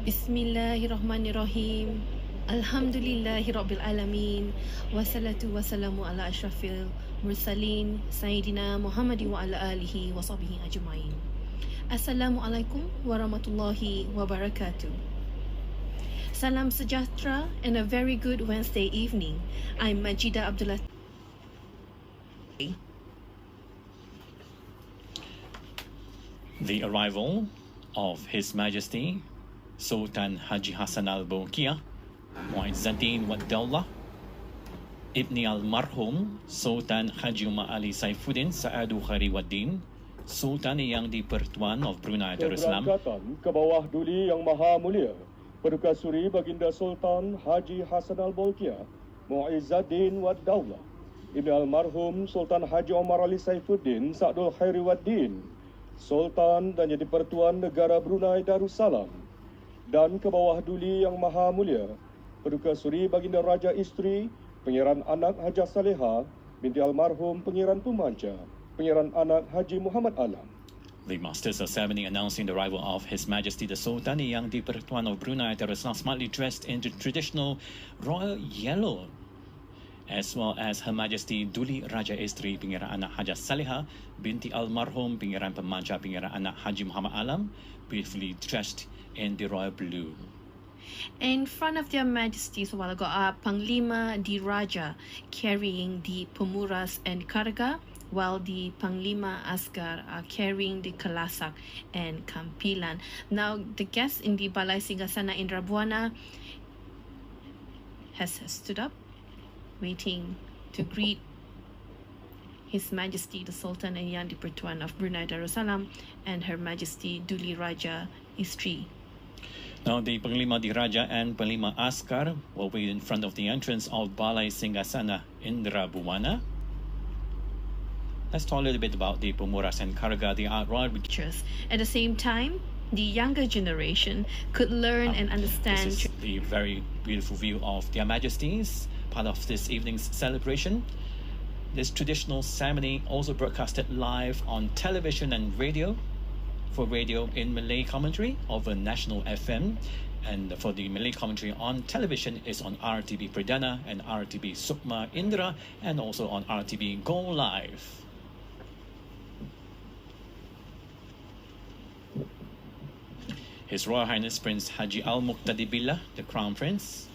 Bismillahirrahmanirrahim. Alhamdulillahirabbil alamin. Wassalatu wassalamu ala asyrafil mursalin Sayyidina Muhammad wa ala alihi wa sahbihi ajma'in. Assalamualaikum warahmatullahi wabarakatuh. Salam sejahtera and a very good Wednesday evening. I'm Majida Abdullah. The arrival of His Majesty Sultan Haji Hassan al-Bolkiah, Mu'izzaddin wa Dawlah, Ibni al-Marhum Sultan Haji Umar Ali Saifuddin Sa'adu Khari Waddin, Sultan yang di-Pertuan of Brunei Darussalam. Keberangkatan ke bawah duli yang maha mulia, Paduka Suri Baginda Sultan Haji Hassan al-Bolkiah, Mu'izzaddin wa Dawlah, Ibni al-Marhum Sultan Haji Umar Ali Saifuddin Sa'adul Khairi Waddin, Sultan dan Yang di-Pertuan Negara Brunei Darussalam, dan ke bawah duli yang maha mulia, Paduka Suri Baginda Raja Isteri, Pangeran Anak Hajah Saleha binti almarhum Pangeran Pemanca, Pangeran Anak Haji Muhammad Alam. The masters of ceremony announcing the arrival of His Majesty the Sultan Yang di-Pertuan of Brunei Darussalam, smartly dressed in the traditional royal yellow, as well as Her Majesty Duli Raja Isteri Pangeran Anak Hajah Saleha binti almarhum Pangeran Pemanca, Pangeran Anak Haji Muhammad Alam, beautifully dressed in the royal blue. In front of their majesties a while ago are Panglima Diraja carrying the Pemuras and Karga, while the Panglima Askar are carrying the Kalasak and Kampilan. Now the guest in the Balai Singgasana in Rabuana has stood up, waiting to greet His Majesty the Sultan and Yang di-Pertuan of Brunei Darussalam and Her Majesty Duli Raja Isteri. Now, the Panglima Diraja and Panglima Askar will wait in front of the entrance of Balai Singgasana Indra Buwana. Let's talk a little bit about the Pemuras and Karga, the royal pictures. At the same time, the younger generation could learn and understand. This is the very beautiful view of Their Majesties, part of this evening's celebration. This traditional ceremony also broadcasted live on television and radio. For radio in Malay commentary over National FM, and for the Malay commentary on television is on RTB Perdana and RTB Sukma Indra, and also on RTB Go Live. His Royal Highness Prince Haji Al-Muqtadi Billah, the Crown Prince,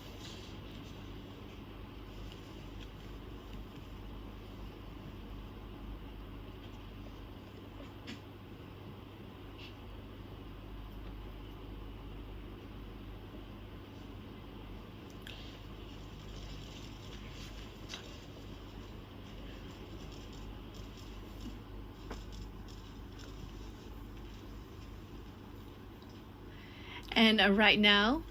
and right now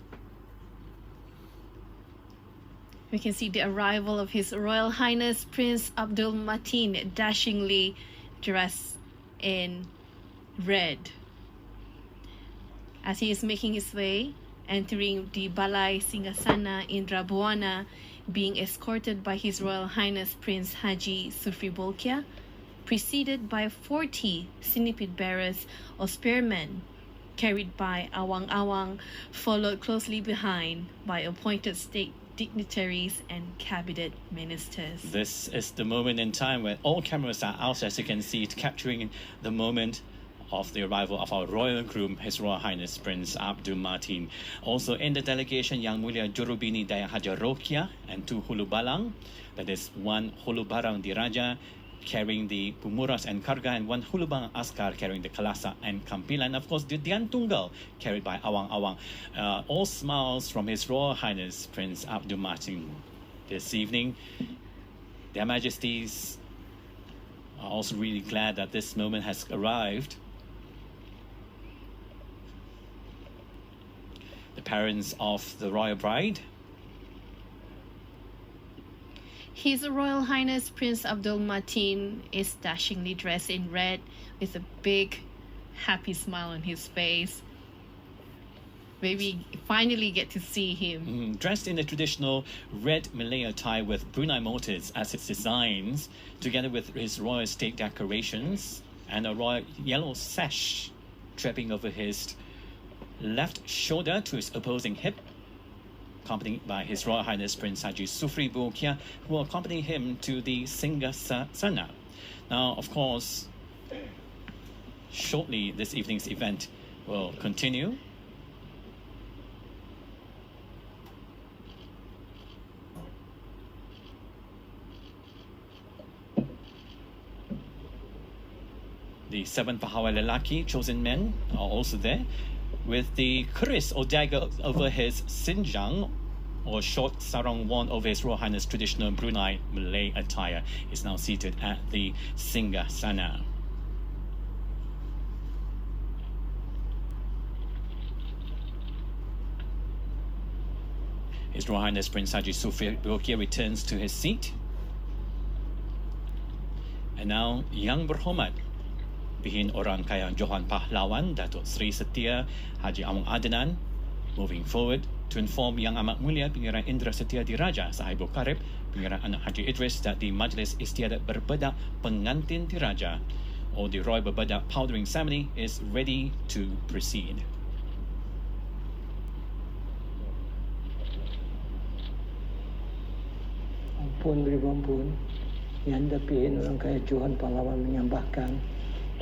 we can see the arrival of His Royal Highness Prince Abdul Mateen, dashingly dressed in red, as he is making his way, entering the Balai Singgasana in Rabuana, being escorted by His Royal Highness Prince Haji Sufri Bolkiah, preceded by 40 sinipid bearers or spearmen, carried by awang-awang, followed closely behind by appointed state dignitaries and cabinet ministers. This is the moment in time where all cameras are out, as you can see, capturing the moment of the arrival of our royal groom, His Royal Highness Prince Abdul Mateen. Also in the delegation, Yang Mulia Jurubini Dayang Haja Rokia and 2 Hulu Balang, that is 1 Hulu Barang Diraja carrying the Pemuras and Karga, and 1 Hulubang Askar carrying the Kalasa and Kampilan, and of course the Dian Tunggal carried by Awang Awang. All smiles from His Royal Highness Prince Abdul Mateen. This evening, Their Majesties are also really glad that this moment has arrived. The parents of the royal bride, His Royal Highness Prince Abdul Mateen is dashingly dressed in red with a big happy smile on his face. Maybe finally get to see him. Dressed in a traditional red Malay attire with Brunei motifs as its designs, together with his royal state decorations and a royal yellow sash draping over his left shoulder to his opposing hip, accompanied by His Royal Highness Prince Haji Sufri Bolkiah, who will accompany him to the Singgasana. Now, of course, shortly this evening's event will continue. The 7 Pahawai Lelaki, chosen men, are also there, with the keris or dagger over his sinjang, or short sarong worn over His Royal Highness traditional Brunei Malay attire. Is now seated at the Singgasana. His Royal Highness Prince Haji Sufri Bolkiah returns to his seat. And now, Yang Berhormat Bihin Orang Kaya Johan Pahlawan Datuk Sri Setia Haji Awang Adnan moving forward to inform Yang Amat Mulia Pengiran Indra Setia Diraja Sahibul Karib Pengiran Anak Haji Idris that the Majlis Istiadat Berbedak Pengantin Diraja, or the Royal Berbedak Powdering Ceremony, is ready to proceed. Ampun beri ampun, Yang Dapihin Orang Kaya Johan Pahlawan menyambahkan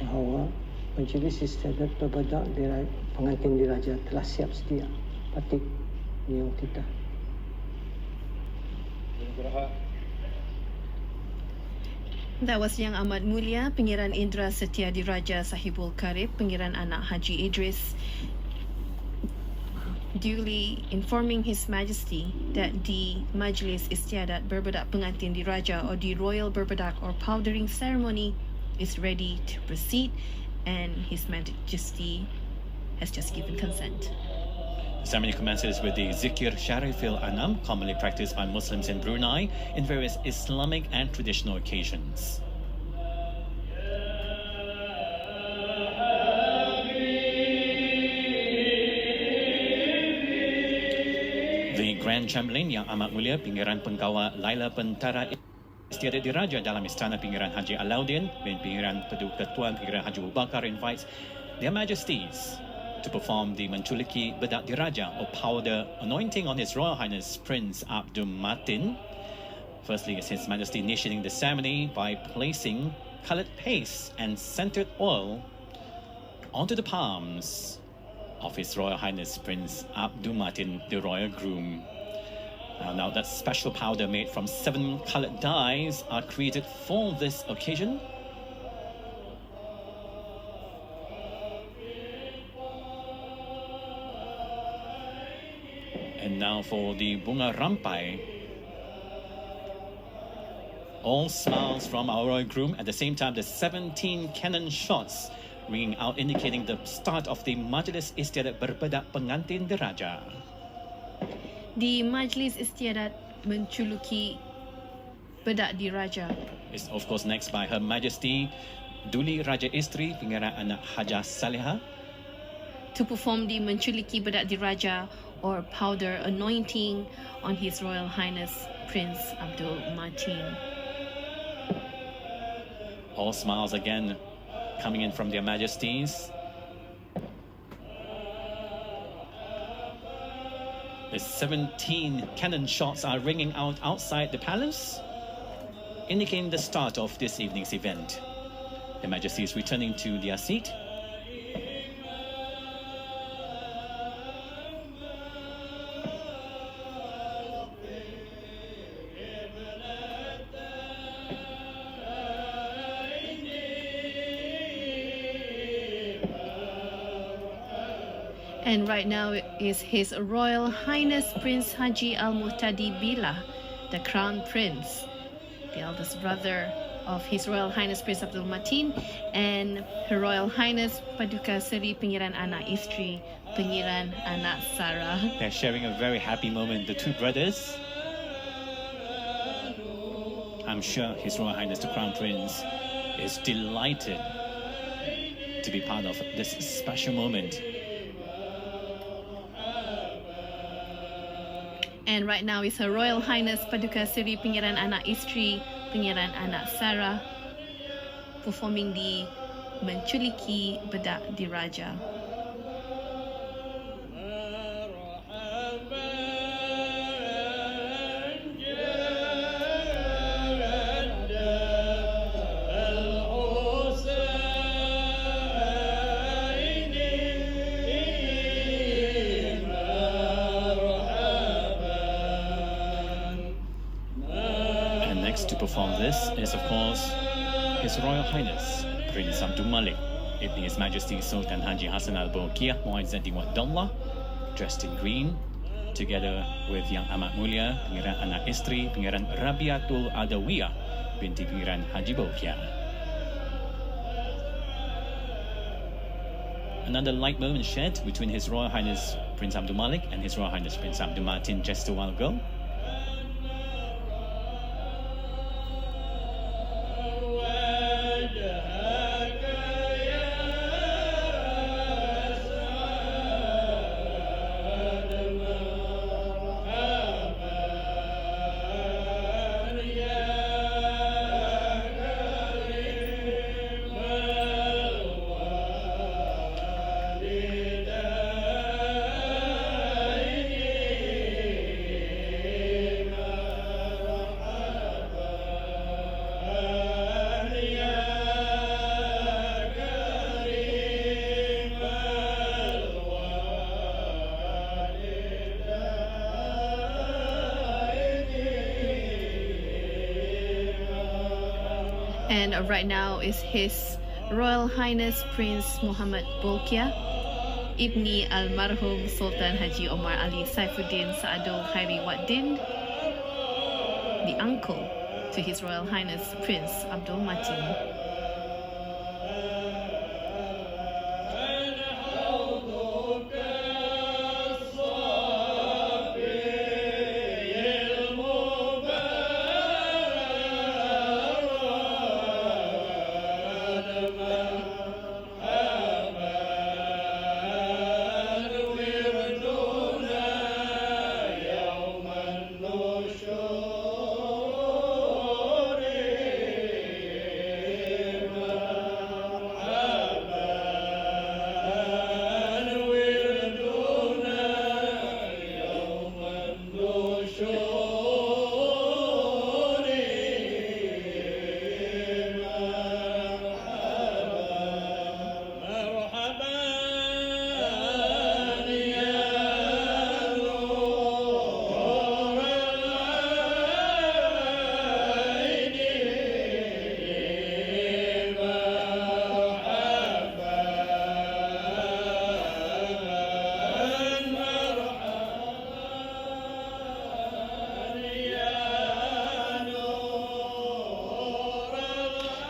bahawa Majlis Istiadat Berbedak Pengantin Diraja telah siap sedia. Patik Niau Titah. That was Yang Amat Mulia Pengiran Indra Setia Diraja Sahibul Karib Pengiran Anak Haji Idris, duly informing His Majesty that the Majlis Istiadat Berbedak Pengantin Diraja, or the Royal Berbedak or Powdering Ceremony, is ready to proceed, and His Majesty has just given consent. The ceremony commences with the Zikir Sharifil Anam, commonly practiced by Muslims in Brunei in various Islamic and traditional occasions. The Grand Chamberlain Yang Amat Mulia Pengiran Penggawa Laila Pentara Istiadat Diraja dalam Istana Pengiran Haji Alauddin bin Pengiran Paduka Tuan Pengiran Haji Abu Bakar invites Their Majesties to perform the Menculiki Bedak Diraja, or powder anointing, on His Royal Highness Prince Abdul Matin. Firstly, is His Majesty initiating the ceremony by placing coloured paste and scented oil onto the palms of His Royal Highness Prince Abdul Matin, the royal groom. Now that special powder made from 7 coloured dyes are created for this occasion. And now for the Bunga Rampai. All smiles from our royal groom. At the same time, the 17 cannon shots ringing out, indicating the start of the Majlis Istiadat Berbedak Pengantin Diraja. The Majlis Istiadat Menculiki Bedak Diraja is of course next by Her Majesty Duli Raja Isteri Pengiran Anak Haja Saleha to perform the Menculiki Bedak Diraja, or powder anointing, on His Royal Highness Prince Abdul Matin. All smiles again coming in from Their Majesties. The 17 cannon shots are ringing out outside the palace, indicating the start of this evening's event. Their Majesties returning to their seat. And right now is His Royal Highness Prince Haji Al-Muhtadi Billah, the Crown Prince, the eldest brother of His Royal Highness Prince Abdul Matin, and Her Royal Highness Paduka Seri Pengiran Anak Isteri Pengiran Anak Sarah. They're sharing a very happy moment, the two brothers. I'm sure His Royal Highness the Crown Prince is delighted to be part of this special moment. And right now is Her Royal Highness Paduka Seri Pengiran Anak Isteri Pengiran Anak Sarah performing the Menculiki Bedak Diraja. Next to perform this is, of course, His Royal Highness Prince Abdul Malik, Ibn His Majesty Sultan Haji Hassan al-Bolkiah Mu'izzuddin wa Daulah, dressed in green, together with Yang Amat Mulia Pangeran Anak Isteri Pangeran Rabiatul Adawiyah binti Pangeran Haji Bolkiah. Another light moment shared between His Royal Highness Prince Abdul Malik and His Royal Highness Prince Abdul Martin just a while ago. And right now is His Royal Highness Prince Muhammad Bolkiah, Ibni Almarhum Sultan Haji Omar Ali Saifuddin Saadul Khairi Waddin, the uncle to His Royal Highness Prince Abdul Martin.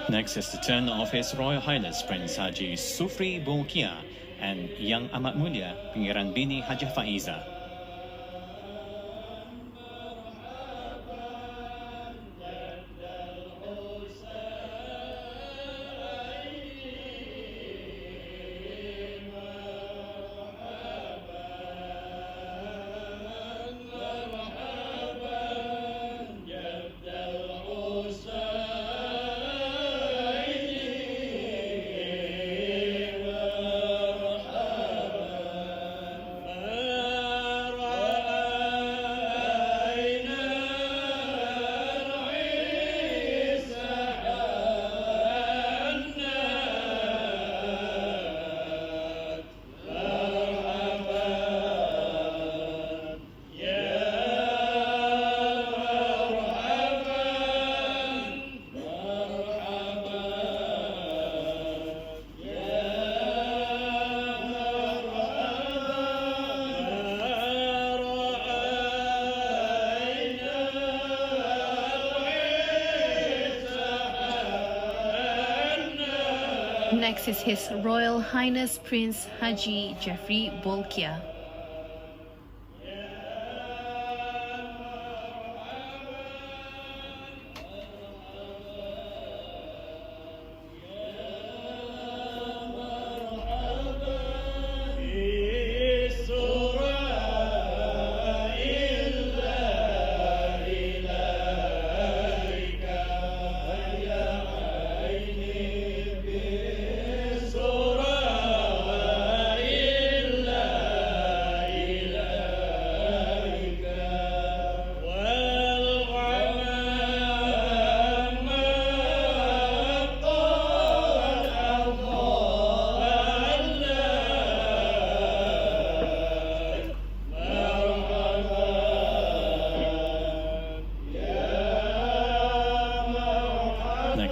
Next is the turn of His Royal Highness Prince Haji Sufri Bolkiah and Yang Amat Mulia Pangeran Bini Hajah Faiza. Next is His Royal Highness Prince Haji Jeffrey Bolkiah.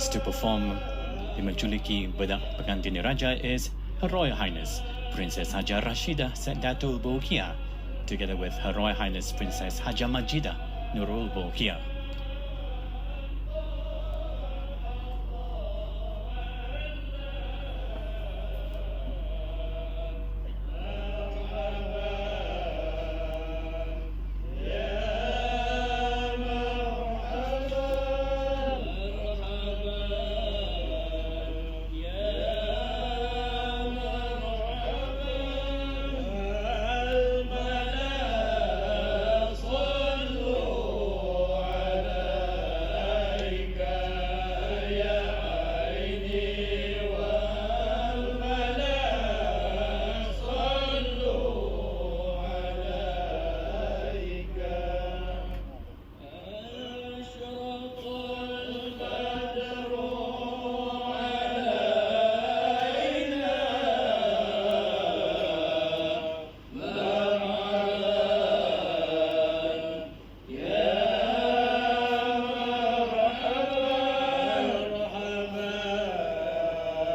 Next to perform the menjuluki bedak pengantin raja is Her Royal Highness Princess Hajar Rashida Datul Bolkiah, together with Her Royal Highness Princess Hajar Majida Nurul Bolkiah.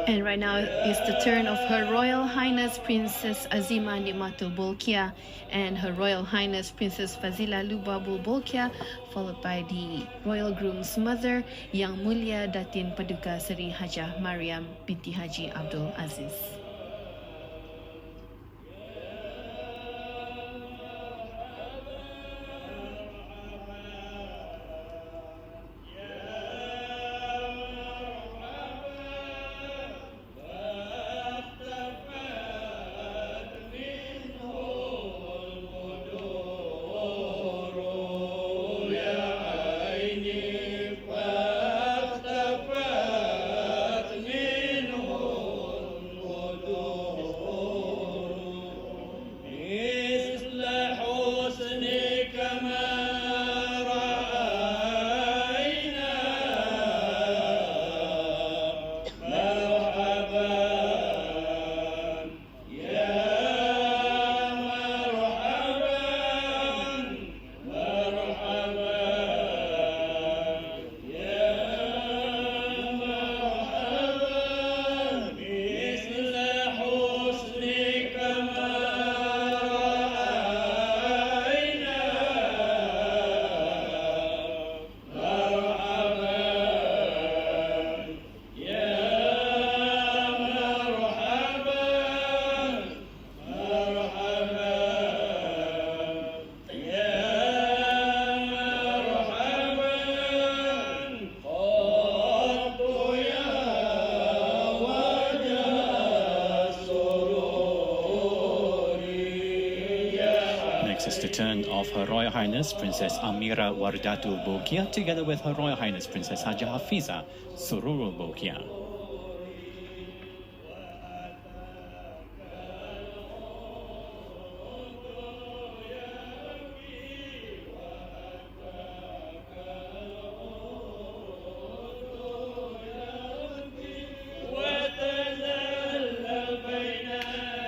And right now is the turn of Her Royal Highness Princess Azima Nimatul Bolkiah and Her Royal Highness Princess Fazila Lubabul Bolkiah, followed by the Royal Groom's mother, Yang Mulia Datin Paduka Seri Hajah Mariam binti Haji Abdul Aziz. Is the turn of Her Royal Highness Princess Amira Wardatul Bolkiah, together with Her Royal Highness Princess Haja Hafiza Sururul Bolkiah.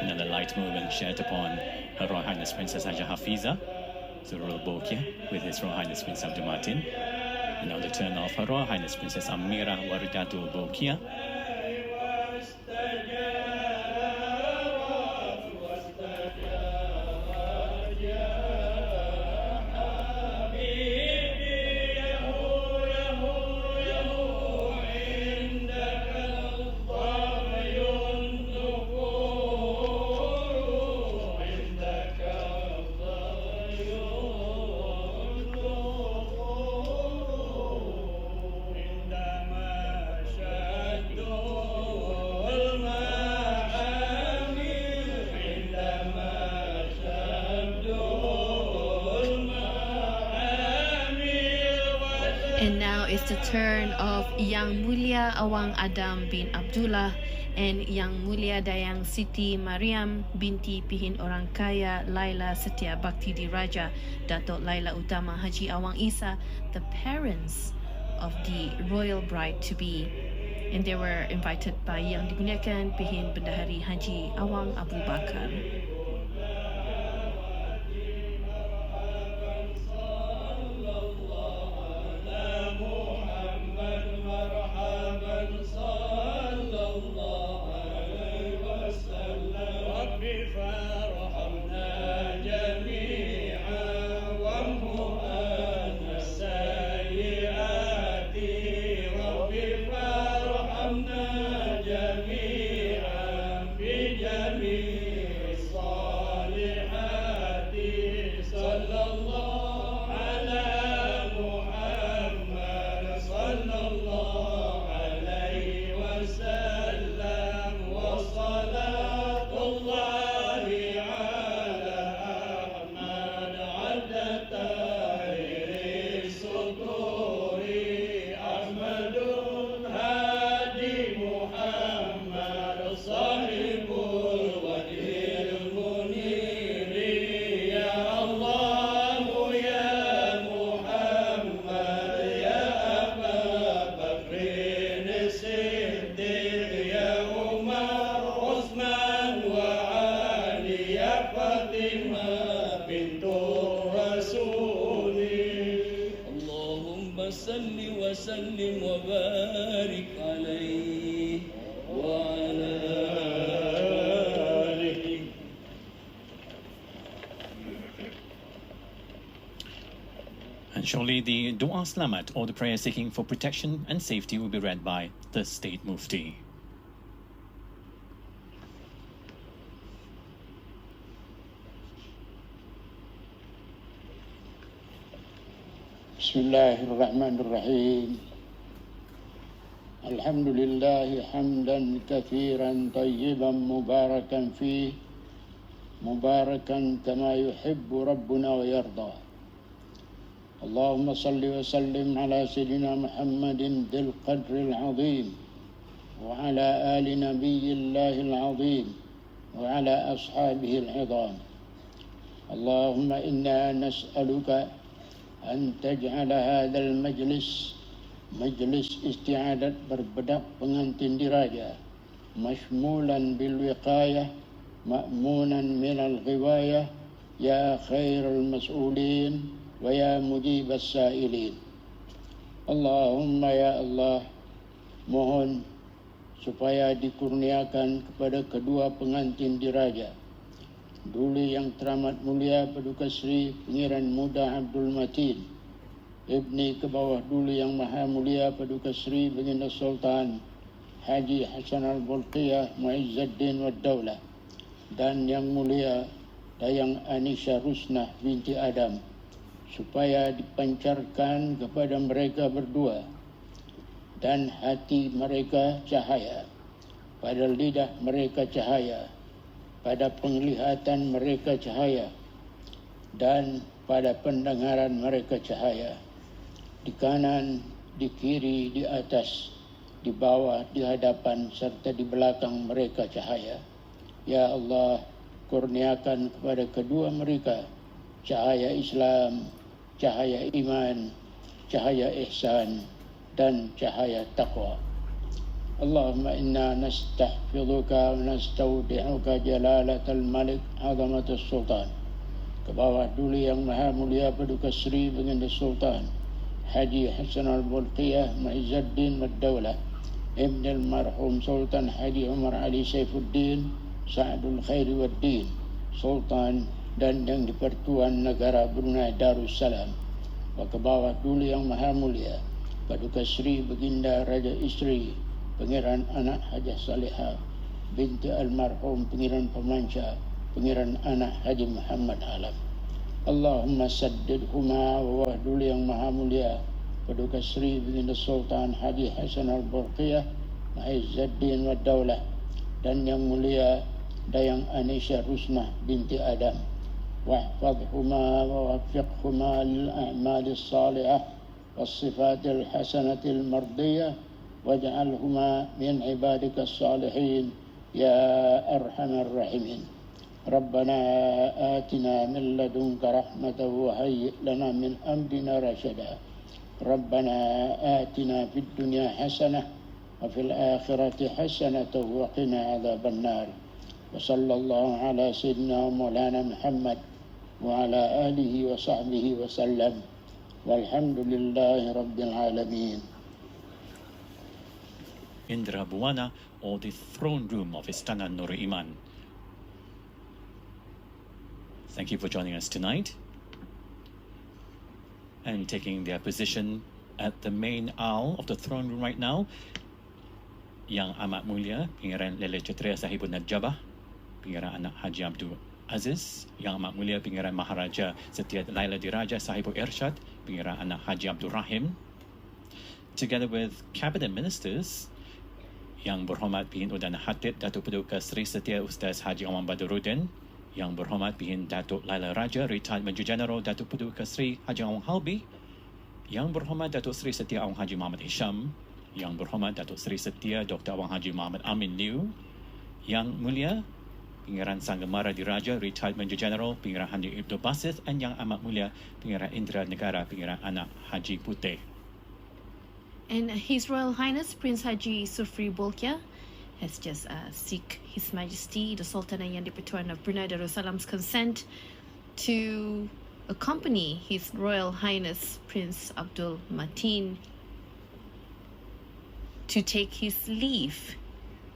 Another light movement shared upon Her Royal Highness Princess Haja Hafiza Sururul Bolkiah with His Royal Highness Prince Abdul Matin. And now the turn of Her Royal Highness Princess Amira Wardatul Bolkiah. And now is the turn of Yang Mulia Awang Adam bin Abdullah and Yang Mulia Dayang Siti Mariam binti Pihin Orang Kaya Laila Setia Bakti Diraja Datuk Laila Utama Haji Awang Isa, the parents of the royal bride-to-be. And they were invited by Yang Dimuliakan Pihin Bendahari Haji Awang Abu Bakar. صل وسلم وبارك عليه وعلى آله. And surely the Dua Slamat or the prayer seeking for protection and safety will be read by the State Mufti. بسم الله الرحمن الرحيم الحمد لله حمدا كثيرا طيبا مباركا فيه مباركا كما يحب ربنا ويرضى اللهم صل وسلم على سيدنا محمد ذي القدر العظيم وعلى آل نبي الله العظيم وعلى أصحابه العظام اللهم إنا نسألك أن تجعل هذا المجلس مجلس استعادة berbedak pengantin diraja مشمولا بالوقاية مأمونا من الغواية يا خير المسؤولين ويا مجيب السائلين اللهم ya Allah mohon supaya dikurniakan kepada kedua pengantin diraja Duli yang teramat mulia Paduka Sri Pengiran Muda Abdul Matin Ibni ke bawah Duli yang maha mulia Paduka Sri Baginda Sultan Haji Hasan Al-Bolqiyah Muizzuddin Wad Daulah dan yang mulia Dayang Anisha Rusnah binti Adam supaya dipancarkan kepada mereka berdua dan hati mereka cahaya pada lidah mereka cahaya pada penglihatan mereka cahaya dan pada pendengaran mereka cahaya di kanan, di kiri, di atas, di bawah, di hadapan serta di belakang mereka cahaya. Ya Allah, kurniakan kepada kedua mereka cahaya Islam, cahaya iman, cahaya ihsan dan cahaya taqwa. اللهم إنا نستحفظك ونستودعك جلالة الملك عظمة السلطان kebawah Duli yang maha mulia Paduka Sri Baginda Sultan Haji Hasan Al-Bolqiyah Muizzuddin Wad Daulah Ibn al-Marhum Sultan Haji Umar Ali Saifuddin Sa'adul Khairi Wad Din Sultan dan yang di-Pertuan Negara Brunei Darussalam wa kebawah Duli yang maha mulia Paduka Sri Baginda Raja Isteri Pengiran anak Hajah Saleha binti almarhum Pengiran Pemanca Pengiran anak Haji Muhammad Alam Allahumma saddidhuma wa wahdul yang maha mulia Paduka Sri Baginda Sultan Haji Hasan Al-Bolqiyah Muizzuddin Wad Daulah dan yang mulia Dayang Anisha Rusnah binti Adam wahfadhuma wa waffiqhuma lil a'mal as-salihah was sifatil hasanatil mardiyah واجعلهما من عبادك الصالحين يا أرحم الراحمين ربنا آتنا من لدنك رحمة وهيئ لنا من أمرنا رشدا ربنا آتنا في الدنيا حسنة وفي الآخرة حسنة وقنا عذاب النار وصلى الله على سيدنا مولانا محمد وعلى آله وصحبه وسلم والحمد لله رب العالمين. Indra Buwana or the throne room of Istana Nur Iman. Thank you for joining us tonight and taking their position at the main aisle of the throne room right now. Yang Amat Mulia Pengiran Lele Cetria Sahibun Najabah, Pengiran Anak Haji Abdul Aziz, Yang Amat Mulia Pengiran Maharaja Setia Laila Diraja Sahibul Irsyad, Pengiran Anak Haji Abdul Rahim, together with cabinet ministers Yang Berhormat Pihin Udana Hatib Datuk Paduka Sri Setia Ustaz Haji Omar Badruddin, Yang Berhormat Pihin Datuk Laila Raja Retired Major General Datuk Paduka Sri Haji Awang Halbi, Yang Berhormat Datuk Sri Setia Awang Haji Muhammad Hisham, Yang Berhormat Datuk Sri Setia Dr. Awang Haji Muhammad Amin Liu, Yang Mulia Pengiran Sanggamara Diraja Retired Major General Pengiran Haji Ibnu Basit, and Yang Amat Mulia Pengiran Indra Negara Pengiran Anak Haji Puteh. And His Royal Highness Prince Haji Sufri Bolkiah has just seek His Majesty the Sultan Yang di-Pertuan of Brunei Darussalam's consent to accompany His Royal Highness Prince Abdul Mateen to take his leave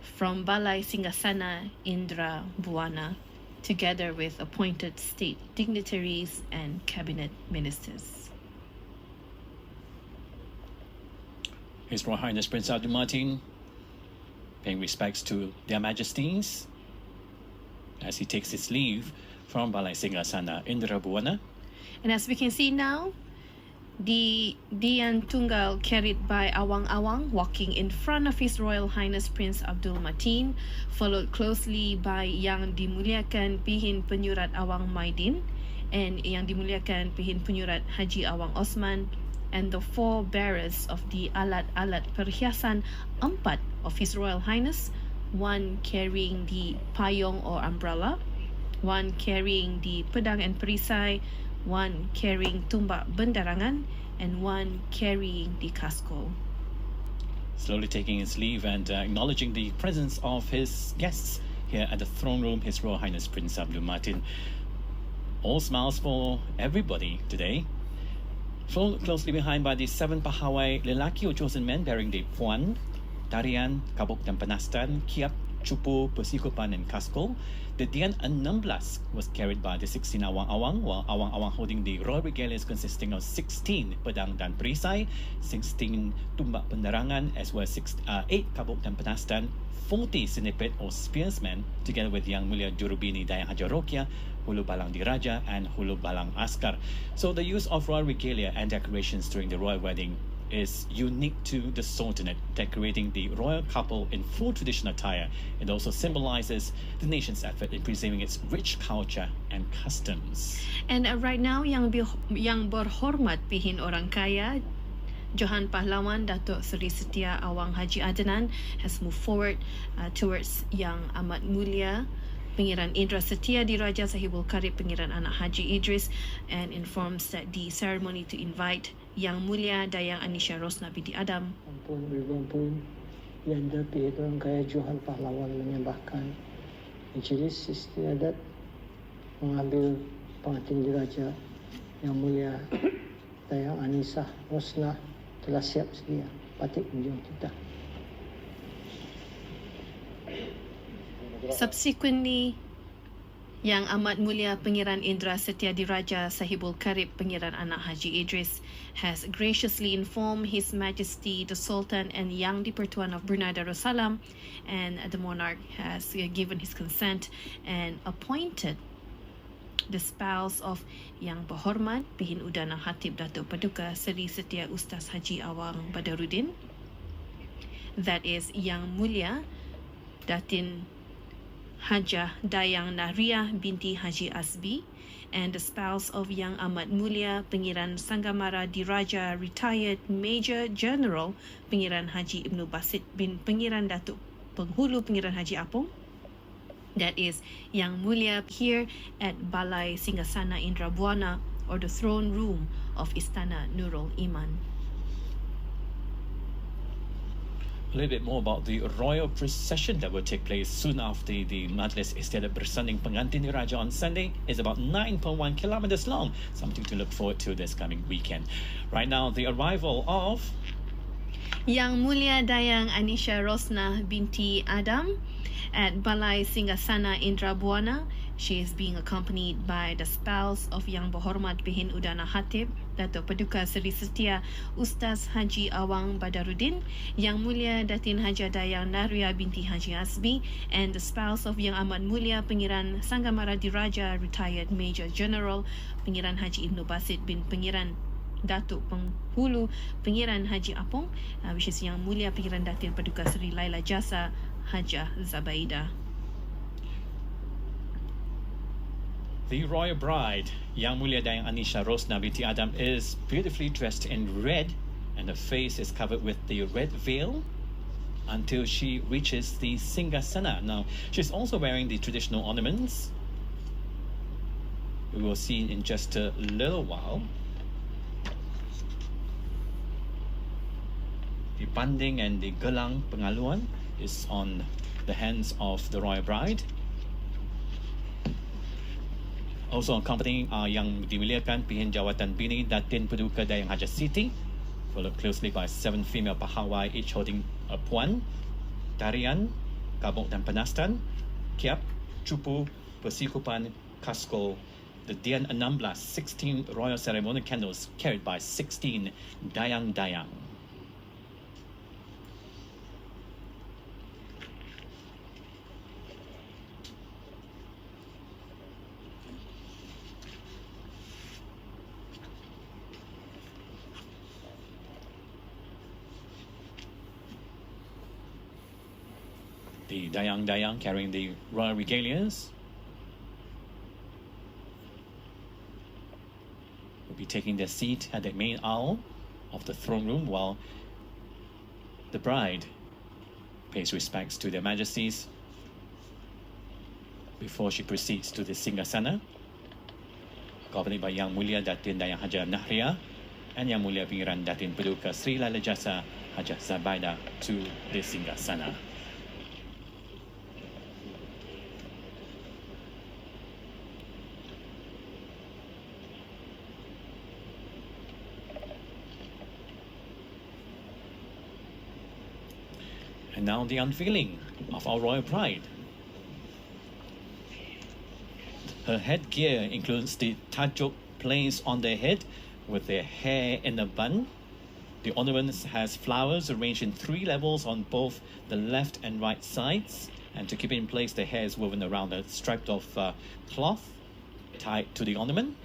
from Balai Singgasana Indra Buana, together with appointed state dignitaries and cabinet ministers. His Royal Highness Prince Abdul Mateen paying respects to their majesties as he takes his leave from Balai Singgasana Indra Buana. And as we can see now, the Dian Tunggal carried by Awang Awang walking in front of His Royal Highness Prince Abdul Mateen, followed closely by Yang Dimuliakan Pihin Penyurat Awang Maidin and Yang Dimuliakan Pihin Penyurat Haji Awang Osman, and the four bearers of the alat-alat perhiasan empat of His Royal Highness, one carrying the payong or umbrella, one carrying the pedang and perisai, one carrying tumbak bendarangan, and one carrying the kasko. Slowly taking his leave and acknowledging the presence of his guests here at the throne room, His Royal Highness Prince Abdul Mateen. All smiles for everybody today. Followed closely behind by the 7 pahawai lelaki or chosen men bearing the puan, tarian, kabuk dan penastan, kiap, cupu, persikupan, and kasko. The Dian 16 was carried by the 16 awang-awang, while awang-awang holding the royal regalias consisting of 16 pedang dan perisai, 16 tumbak penderangan, as well as 8 kabuk dan penastan, 40 sinipit or spearsmen, together with Yang Mulia Jurubini Dayang Haji Rokia, Hulu Balang Diraja, and Hulu Balang Askar. So the use of royal regalia and decorations during the royal wedding is unique to the Sultanate, decorating the royal couple in full traditional attire. It also symbolizes the nation's effort in preserving its rich culture and customs. And right now, yang berhormat pihin orang kaya, Johan Pahlawan Datuk Seri Setia Awang Haji Adnan has moved forward towards Yang Amat Mulia Pengiran Indra Setia Diraja Sahibul Karib Pengiran Anak Haji Idris, and informs that the ceremony to invite Yang Mulia Dayang Anisha Rosna binti Adam. Ampun beribampun Yanda Pihit Orang Kaya Johan Pahlawan menyembahkan Majelis Istiadat mengambil pengantin diraja Yang Mulia Dayang Anisha Rosna telah siap sedia. Batik menjunjung titah. Subsequently, Yang Amat Mulia Pengiran Indra Setia Diraja Sahibul Karib Pengiran Anak Haji Idris has graciously informed His Majesty the Sultan and Yang di-Pertuan of Brunei Darussalam, and the monarch has given his consent and appointed the spouse of Yang Berhormat Pihin Udana Khatib Datuk Paduka Seri Setia Ustaz Haji Awang Badarudin, that is Yang Mulia Datin Hajah Dayang Nahriah binti Haji Asbi, and the spouse of Yang Amat Mulia Pengiran Sanggamara Diraja Retired Major General Pengiran Haji Ibnu Basit bin Pengiran Datuk Penghulu Pengiran Haji Apong, that is Yang Mulia, here at Balai Singgasana Indra Buana, or the throne room of Istana Nurul Iman. A little bit more about the royal procession that will take place soon after the Majlis Istiadat Bersanding Pengantin Diraja on Sunday. Is about 9.1 kilometers long, something to look forward to this coming weekend. Right now, the arrival of Yang Mulia Dayang Anisha Rosna binti Adam at Balai Singgasana Indra Buana. She is being accompanied by the spouse of Yang Berhormat Pihin Udana Khatib Datuk Paduka Seri Setia Ustaz Haji Awang Badarudin, Yang Mulia Datin Hajah Dayang Nahriah binti Haji Asbi, and the spouse of Yang Amat Mulia Pengiran Sanggamara Diraja Retired Major General Pengiran Haji Ibnu Basit bin Pengiran Datuk Penghulu Pengiran Haji Apong, which is Yang Mulia Pengiran Datin Paduka Seri Laila Jasa Hajah Zabaida. the royal bride, Yang Mulia Dayang Anisha Rosna binti Adam, is beautifully dressed in red, and her face is covered with the red veil until she reaches the Singgasana. Now, she's also wearing the traditional ornaments. We will see in just a little while. The banding and the gelang pengaluan is on the hands of the royal bride. Also accompanying are Yang dimuliakan Pihin Jawatan Bini Datin Paduka Dayang Haja Siti, followed closely by 7 female pahawai, each holding a puan, tarian, kabok dan penastan, kiap, cupu, persikupan, kasko, the Dian 16, 16 royal ceremonial candles carried by 16 dayang-dayang. The dayang-dayang carrying the royal regalias will be taking their seat at the main aisle of the throne room while the bride pays respects to their majesties before she proceeds to the Singgasana, accompanied by Yang Mulia Datin Dayang Haja Nahria and Yang Mulia Pingiran Datin Paduka Sri Lalajasa Haja Zabaida to the Singgasana. And now the unveiling of our royal bride. Her headgear includes the tajuk placed on their head with their hair in a bun. The ornaments has flowers arranged in 3 levels on both the left and right sides. And to keep it in place, the hair is woven around a stripe of cloth tied to the ornament.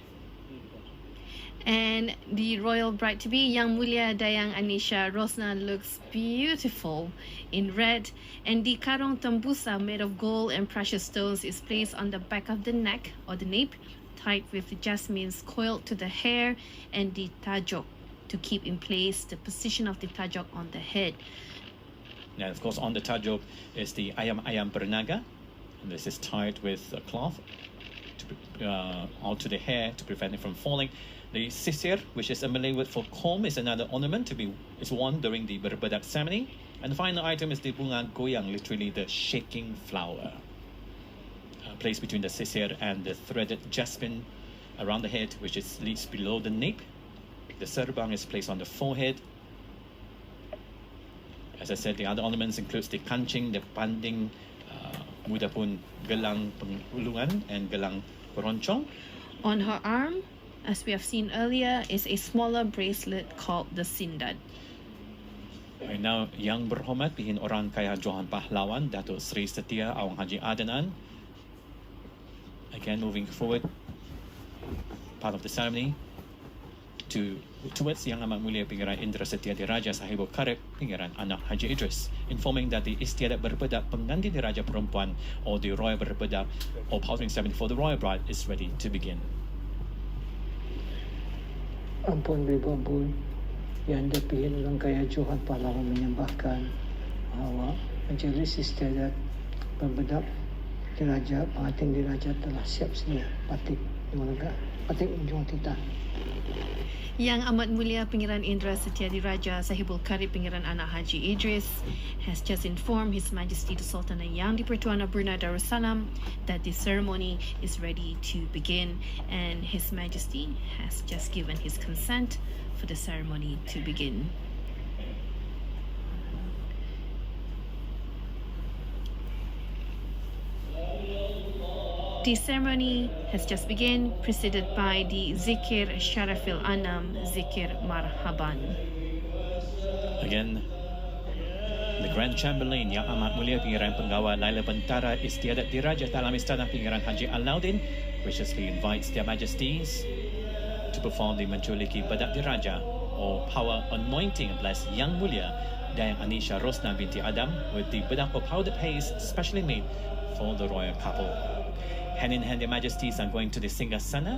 And the royal bride-to-be, Yang Mulia Dayang Anisha Rosna, looks beautiful in red. And the karong tambusa made of gold and precious stones is placed on the back of the neck or the nape, tied with jasmines coiled to the hair, and the tajok to keep in place the position of the tajok on the head. And of course, on the tajok is the ayam-ayam bernaga. And this is tied with a cloth onto the hair to prevent it from falling. The sisir, which is a Malay word for comb, is another ornament is worn during the berbedak ceremony. And the final item is the bunga goyang, literally the shaking flower, placed between the sisir and the threaded jasmine around the head, which leads below the nape. The serbang is placed on the forehead. As I said, the other ornaments includes the kancing, the panding, mudapun gelang pengulungan, and gelang peroncong. On her arm, as we have seen earlier, is a smaller bracelet called the sindad. Right now, Yang Berhormat Pihin Orang Kaya Johan Pahlawan, Datuk Sri Setia Awang Haji Adenan. Again, moving forward, part of the ceremony, towards Yang Amat Mulia Pingiran Indra Setia Diraja Sahibu Karib Pingiran Anak Haji Idris, informing that the istiadat berbedak pengganti Diraja Perempuan, or the royal berbedak or powdering ceremony for the royal bride, is ready to begin. Ampun beri-ampun yang dipihin orang kaya Johan pahlawan menyembahkan bahawa majelis istiadat berbedak diraja pengantin diraja telah siap sedia batik ujung titah. Yang Amat Mulia Pangeran Indra Setia Diraja Sahibul Karib Pangeran Anak Haji Idris has just informed His Majesty the Sultan Yang di-Pertuan of Brunei Darussalam that the ceremony is ready to begin, and His Majesty has just given his consent for the ceremony to begin. The ceremony has just begun, preceded by the Zikir Sharafil Anam, Zikir Marhaban. Again, the Grand Chamberlain Yang Amat Mulia Pangeran Penggawa Laila Bentara Istiadat Diraja dalam Istana Pangeran Haji Alauddin graciously invites their majesties to perform the Menculiki Bedak Diraja, or power anointing, and bless Yang Mulia Dayang Anisha Rosna binti Adam with the bedak or powdered paste specially made for the royal couple. Hand in hand, their majesties are going to the Singgasana.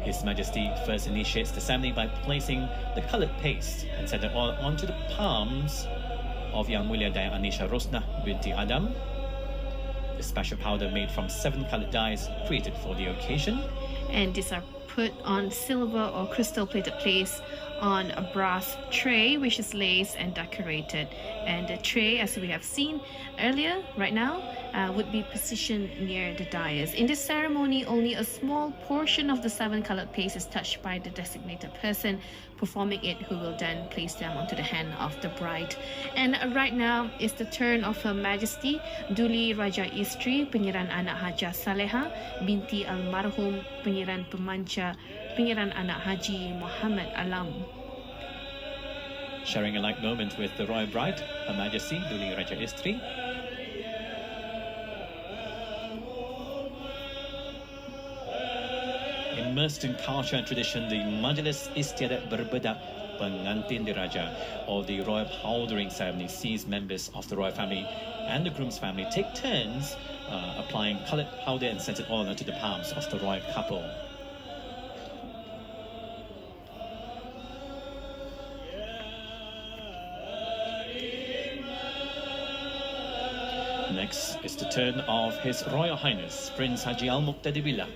His Majesty first initiates the ceremony by placing the coloured paste and set it all onto the palms of Yang Mulia Dayang Anisha Rosna binti Adam. The special powder made from 7 coloured dyes created for the occasion. And these are put on silver or crystal plated plates on a brass tray which is laced and decorated, and the tray, as we have seen earlier right now, would be positioned near the dais. In this ceremony, only a small portion of the 7 colored paste is touched by the designated person performing it, who will then place them onto the hand of the bride. And right now is the turn of Her Majesty Duli Raja Istri Pangeran Anak Haja Saleha binti Almarhum Pangeran Pemanca Pangeran Anak Haji Muhammad Alam. Sharing a like moment with the royal bride, Her Majesty Duli Raja Istri. Immersed in culture and tradition, the Majlis Istiadat Berbedak Pengantin Diraja, or the royal powdering ceremony, sees members of the royal family and the groom's family take turns applying coloured powder and scented oil to the palms of the royal couple. Next is the turn of His Royal Highness Prince Haji Al-Muqtadi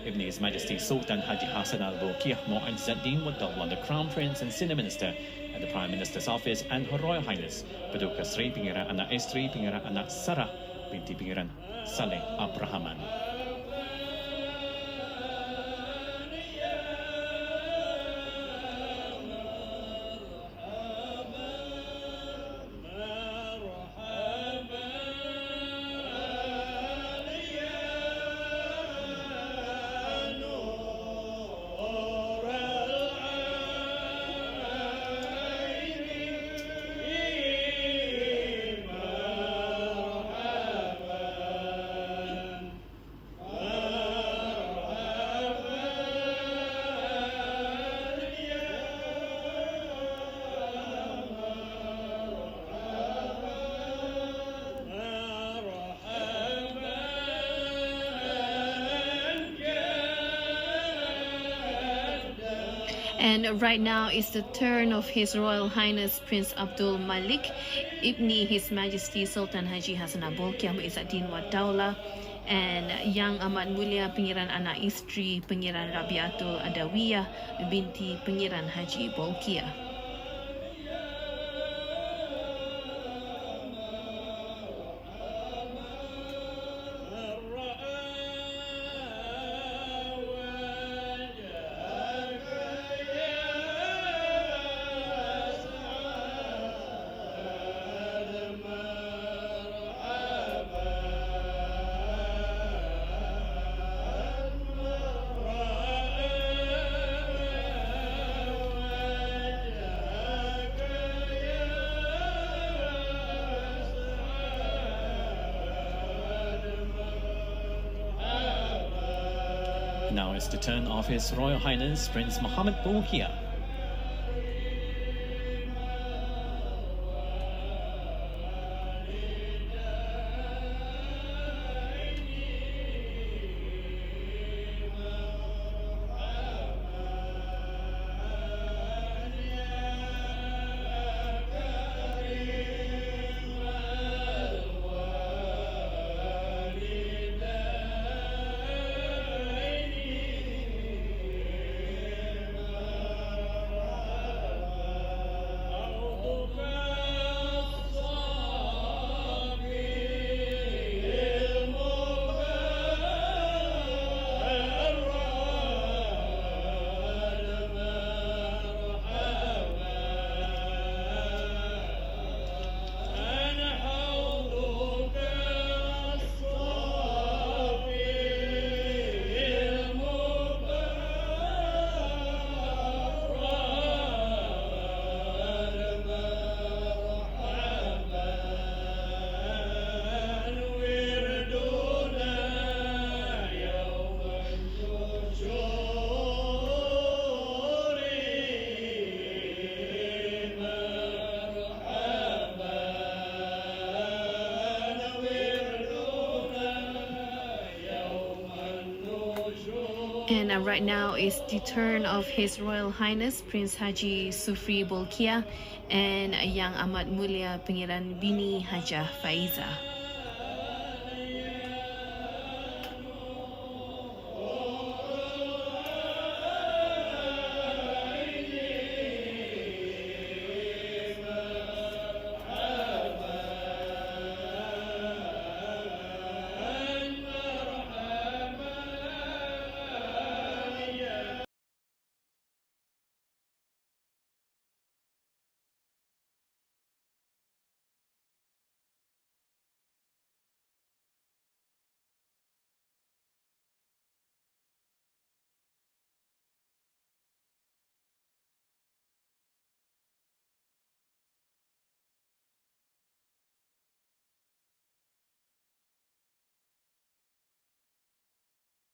Ibn His Majesty Sultan Haji Hassan Al-Bolkiah Mu'izzuddin wa Dawla, the Crown Prince and Senior Minister at the Prime Minister's Office, and Her Royal Highness Paduka Sri Pangeran Anak Istri Pangeran Anak Sarah binti Pangeran Saleh Abrahaman. And right now is the turn of His Royal Highness Prince Abdul Malik Ibn His Majesty Sultan Haji Hassan Al-Bolkiah Mu'izzuddin wa Dawla, and Yang Amat Mulia Pangeran Anak Istri Pangeran Rabiatul Adawiyah binti Pangeran Haji Bolkiah. Now it's the turn of His Royal Highness Prince Mohammed Bolkiah. And right now is the turn of His Royal Highness Prince Haji Sufri Bolkiah and Yang Amat Mulia Pangeran Bini Hajah Faiza.